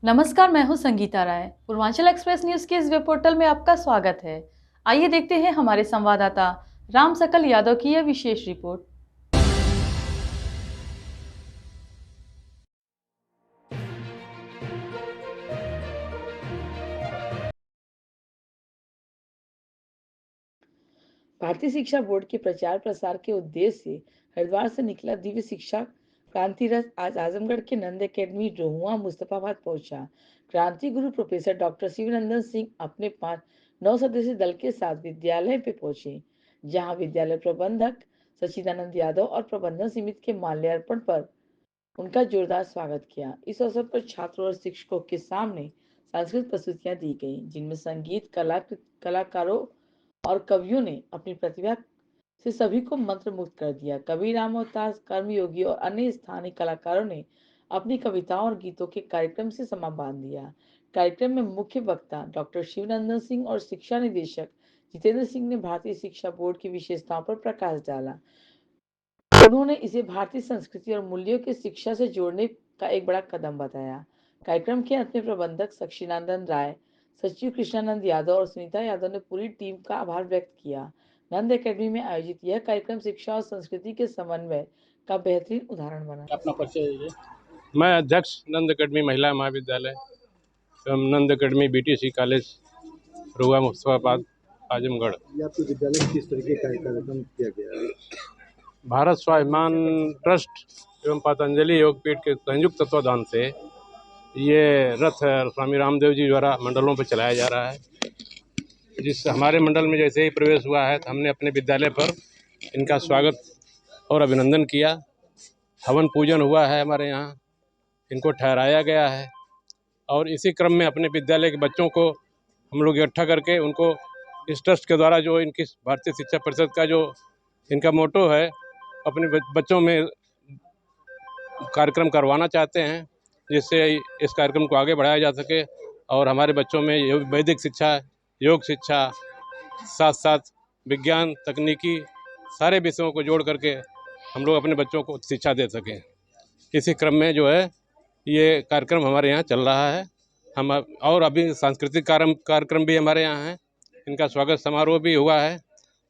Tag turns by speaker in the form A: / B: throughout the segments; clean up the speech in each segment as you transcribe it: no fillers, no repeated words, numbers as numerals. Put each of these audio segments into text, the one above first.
A: नमस्कार, मैं हूं संगीता राय। पूर्वांचल एक्सप्रेस न्यूज के इस वेब पोर्टल में आपका स्वागत है। आइए देखते हैं हमारे संवाददाता राम सकल यादव की यह विशेष रिपोर्ट।
B: भारतीय शिक्षा बोर्ड के प्रचार प्रसार के उद्देश्य से हरिद्वार से निकला दिव्य शिक्षा क्रांति रथ आज आजमगढ़ के नंद एकेडमी रोहुआ मुस्तफाबाद पहुंचा। क्रांति गुरु प्रोफेसर डॉक्टर शिवनंदन सिंह अपने 9 सदस्यीय दल के साथ विद्यालय पे पहुंचे, जहां विद्यालय प्रबंधक सचिदानंद यादव और प्रबंधन समिति के माल्यार्पण पर उनका जोरदार स्वागत किया। इस अवसर पर छात्रों और शिक्षकों के सामने सांस्कृतिक प्रस्तुतियां दी गई, जिनमें संगीत कलाकारों और कवियों ने अपनी प्रतिभा से सभी को मंत्रमुग्ध कर दिया। कवि रामोदास कर्मयोगी और अन्य स्थानीय कलाकारों ने अपनी कविताओं और गीतों के कार्यक्रम से समा बांध दिया। कार्यक्रम में मुख्य वक्ता डॉक्टर शिवनंदन सिंह और शिक्षा निदेशक जितेंद्र सिंह ने भारतीय शिक्षा बोर्ड की विशेषताओं पर प्रकाश डाला। उन्होंने इसे भारतीय संस्कृति और मूल्यों की शिक्षा से जोड़ने का एक बड़ा कदम बताया। कार्यक्रम के अंत में प्रबंधक सच्चिदानंद राय, सचिव कृष्णानंद यादव और सुनीता यादव ने पूरी टीम का आभार व्यक्त किया। नंद एकेडमी में आयोजित यह कार्यक्रम शिक्षा और संस्कृति के समन्वय का बेहतरीन उदाहरण बना।
C: अपना परिचय दीजिए। मैं अध्यक्ष नंद एकेडमी महिला महाविद्यालय एवं Nand academy BTC college Rohua Mustafabad Azamgarh.
D: आपके विद्यालय में किस तरीके का कार्यक्रम किया गया है?
C: भारत स्वाभिमान ट्रस्ट एवं पतंजलि योगपीठ के संयुक्त तत्वाधान से ये रथ स्वामी रामदेव जी द्वारा मंडलों पर चलाया जा रहा है। जिस हमारे मंडल में जैसे ही प्रवेश हुआ है तो हमने अपने विद्यालय पर इनका स्वागत और अभिनंदन किया। हवन पूजन हुआ है हमारे यहाँ, इनको ठहराया गया है और इसी क्रम में अपने विद्यालय के बच्चों को हम लोग इकट्ठा करके उनको इस ट्रस्ट के द्वारा जो इनकी भारतीय शिक्षा परिषद का जो इनका मोटो है, अपने बच्चों में कार्यक्रम करवाना चाहते हैं, जिससे इस कार्यक्रम को आगे बढ़ाया जा सके और हमारे बच्चों में वैदिक शिक्षा, योग शिक्षा, साथ साथ विज्ञान तकनीकी सारे विषयों को जोड़ करके हम लोग अपने बच्चों को शिक्षा दे सकें। इसी क्रम में जो है ये कार्यक्रम हमारे यहाँ चल रहा है। हम और अभी सांस्कृतिक कार्यक्रम भी हमारे यहाँ हैं। इनका स्वागत समारोह भी हुआ है।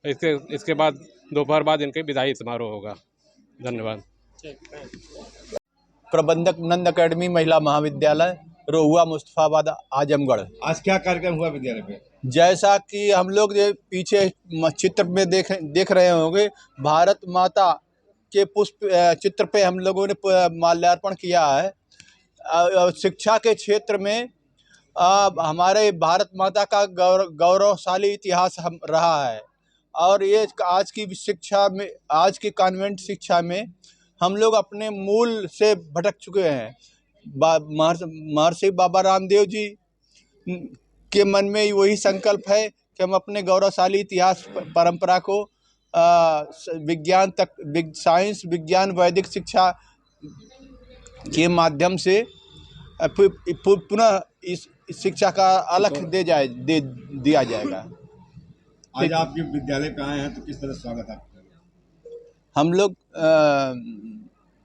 C: इसके बाद दोपहर बाद इनके विदाई समारोह होगा। धन्यवाद।
E: प्रबंधक नंद एकेडमी महिला महाविद्यालय रोहुआ मुस्तफाबाद आजमगढ़।
D: आज क्या कार्यक्रम हुआ विद्यालय पे?
E: जैसा कि हम लोग ये पीछे चित्र में देख रहे होंगे, भारत माता के पुष्प चित्र पे हम लोगों ने माल्यार्पण किया है। शिक्षा के क्षेत्र में हमारे भारत माता का गौरवशाली इतिहास रहा है और ये आज की शिक्षा में, आज की कॉन्वेंट शिक्षा में हम लोग अपने मूल से भटक चुके हैं। महर्षि बाबा रामदेव जी के मन में वही संकल्प है कि हम अपने गौरवशाली इतिहास परंपरा को विज्ञान तक, साइंस, विज्ञान, वैदिक शिक्षा के माध्यम से पुनः इस शिक्षा का अलख दिया जाएगा।
D: आज आप जब विद्यालय पे आए हैं तो किस तरह स्वागत आपका?
E: हम लोग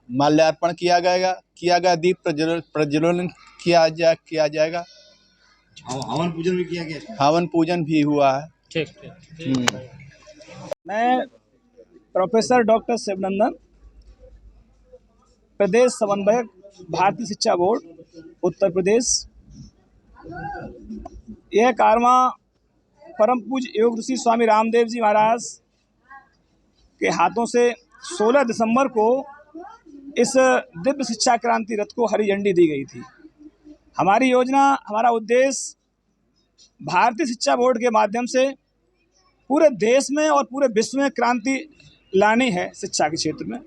E: माल्यार्पण किया गया, दीप प्रज्वलन किया जाएगा।
D: हवन पूजन भी किया गया?
E: हवन पूजन भी हुआ है।
C: ठीक।
F: मैं प्रोफेसर डॉक्टर शिवनंदन, प्रदेश समन्वयक भारतीय शिक्षा बोर्ड उत्तर प्रदेश। यह कारवां परम पूज्य योग ऋषि स्वामी रामदेव जी महाराज के हाथों से 16 दिसंबर को इस दिव्य शिक्षा क्रांति रथ को हरी झंडी दी गई थी। हमारी योजना, हमारा उद्देश्य भारतीय शिक्षा बोर्ड के माध्यम से पूरे देश में और पूरे विश्व में क्रांति लानी है शिक्षा के क्षेत्र में,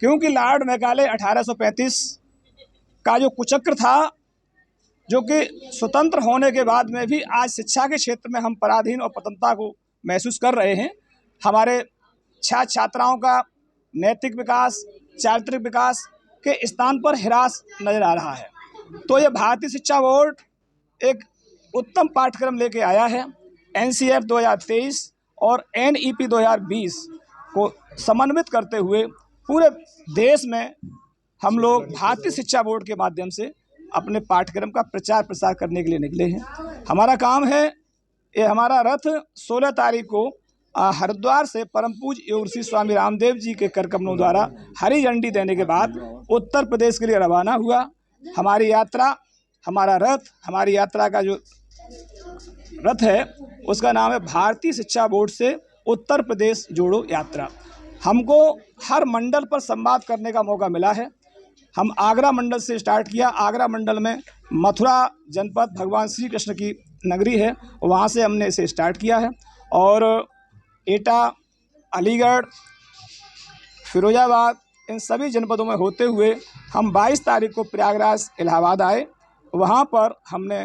F: क्योंकि लॉर्ड मैकाले 1835 का जो कुचक्र था, जो कि स्वतंत्र होने के बाद में भी आज शिक्षा के क्षेत्र में हम पराधीन और पतनता को महसूस कर रहे हैं। हमारे छात्र छात्राओं का नैतिक विकास, चारित्रिक विकास के स्थान पर हिरास नजर आ रहा है। तो ये भारतीय शिक्षा बोर्ड एक उत्तम पाठ्यक्रम लेके आया है। NCF 2023 और NEP 2020 को समन्वित करते हुए पूरे देश में हम लोग भारतीय शिक्षा बोर्ड के माध्यम से अपने पाठ्यक्रम का प्रचार प्रसार करने के लिए निकले हैं। हमारा काम है, ये हमारा रथ 16 तारीख को हरिद्वार से परम पूज्य योग ऋषि स्वामी रामदेव जी के कर कमलों द्वारा हरी झंडी देने के बाद उत्तर प्रदेश के लिए रवाना हुआ। हमारी यात्रा, हमारा रथ, हमारी यात्रा का जो रथ है उसका नाम है भारतीय शिक्षा बोर्ड से उत्तर प्रदेश जोड़ो यात्रा। हमको हर मंडल पर संवाद करने का मौका मिला है। हम आगरा मंडल से स्टार्ट किया। आगरा मंडल में मथुरा जनपद भगवान श्री कृष्ण की नगरी है, वहाँ से हमने इसे स्टार्ट किया है और एटा, अलीगढ़, फिरोजाबाद, इन सभी जनपदों में होते हुए हम 22 तारीख को प्रयागराज इलाहाबाद आए। वहाँ पर हमने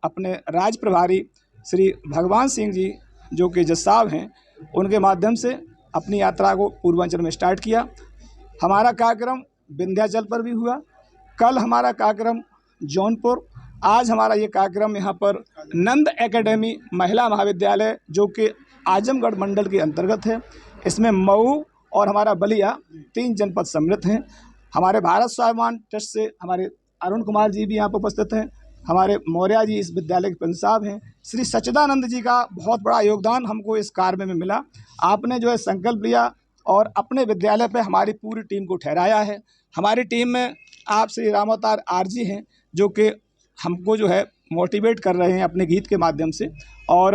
F: अपने राज प्रभारी श्री भगवान सिंह जी जो कि जज साहब हैं, उनके माध्यम से अपनी यात्रा को पूर्वांचल में स्टार्ट किया। हमारा कार्यक्रम विंध्याचल पर भी हुआ। कल हमारा कार्यक्रम जौनपुर, आज हमारा ये कार्यक्रम यहाँ पर नंद एकेडमी महिला महाविद्यालय जो कि आजमगढ़ मंडल के अंतर्गत है, इसमें मऊ और हमारा बलिया 3 जनपद सम्मिलित हैं। हमारे भारत स्वाभिमान ट्रस्ट से हमारे अरुण कुमार जी भी यहाँ पर उपस्थित हैं। हमारे मौर्य जी इस विद्यालय के प्रिंसिपल साहब हैं। श्री सच्चिदानंद जी का बहुत बड़ा योगदान हमको इस कार्य में मिला। आपने जो है संकल्प लिया और अपने विद्यालय पे हमारी पूरी टीम को ठहराया है। हमारी टीम में आप श्री रामावतार आर जी हैं जो कि हमको जो है मोटिवेट कर रहे हैं अपने गीत के माध्यम से, और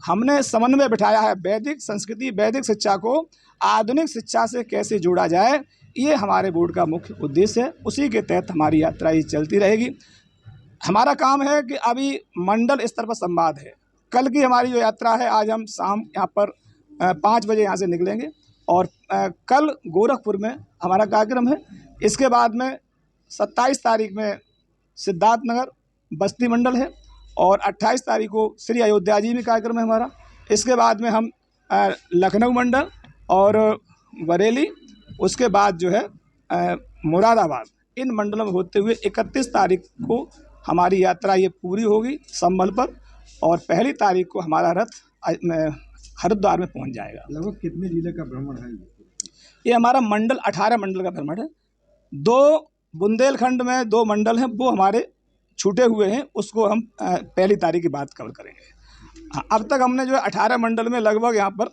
F: हमने समन्वय बिठाया है वैदिक संस्कृति, वैदिक शिक्षा को आधुनिक शिक्षा से कैसे जोड़ा जाए, ये हमारे बोर्ड का मुख्य उद्देश्य है। उसी के तहत हमारी यात्रा ये चलती रहेगी। हमारा काम है कि अभी मंडल स्तर पर संवाद है। कल की हमारी जो यात्रा है, आज हम शाम यहाँ पर 5 बजे यहाँ से निकलेंगे और कल गोरखपुर में हमारा कार्यक्रम है। इसके बाद में 27 तारीख में सिद्धार्थनगर बस्ती मंडल है और 28 तारीख को श्री अयोध्या जी में कार्यक्रम है हमारा। इसके बाद में हम लखनऊ मंडल और बरेली, उसके बाद जो है मुरादाबाद, इन मंडलों में होते हुए 31 तारीख को हमारी यात्रा ये पूरी होगी संभल पर, और 1 तारीख को हमारा रथ हरिद्वार में पहुंच जाएगा।
D: लगभग कितने जिले का भ्रमण है
F: ये हमारा मंडल 18 मंडल का भ्रमण है। 2 बुंदेलखंड में 2 मंडल हैं, वो हमारे छूटे हुए हैं, उसको हम 1 तारीख की बात कवर करेंगे। अब तक हमने जो है 18 मंडल में लगभग यहाँ पर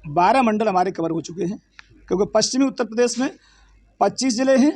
F: 12 मंडल हमारे कवर हो चुके हैं, क्योंकि पश्चिमी उत्तर प्रदेश में 25 ज़िले हैं,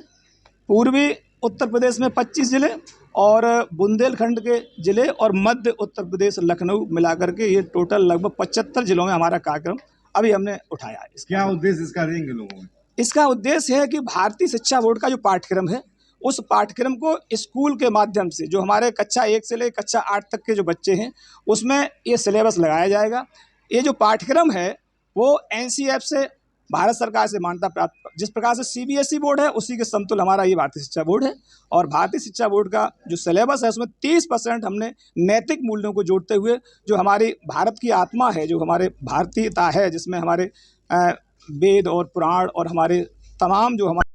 F: पूर्वी उत्तर प्रदेश में 25 ज़िले और बुंदेलखंड के ज़िले और मध्य उत्तर प्रदेश लखनऊ मिलाकर के ये टोटल लगभग 75 ज़िलों में हमारा कार्यक्रम अभी हमने उठाया है।
D: क्या उद्देश्य इसका रहेंगे लोगों में?
F: इसका उद्देश्य है कि भारतीय शिक्षा बोर्ड का जो पाठ्यक्रम है, उस पाठ्यक्रम को स्कूल के माध्यम से जो हमारे कक्षा 1 से लेकर कक्षा 8 तक के जो बच्चे हैं उसमें ये सिलेबस लगाया जाएगा। ये जो पाठ्यक्रम है वो NCF से, भारत सरकार से मान्यता प्राप्त, जिस प्रकार से CBSE बोर्ड है उसी के समतुल हमारा ये भारतीय शिक्षा बोर्ड है। और भारतीय शिक्षा बोर्ड का जो सिलेबस है उसमें 30% हमने नैतिक मूल्यों को जोड़ते हुए, जो हमारी भारत की आत्मा है, जो हमारे भारतीयता है, जिसमें हमारे वेद और पुराण और हमारे तमाम जो हमारे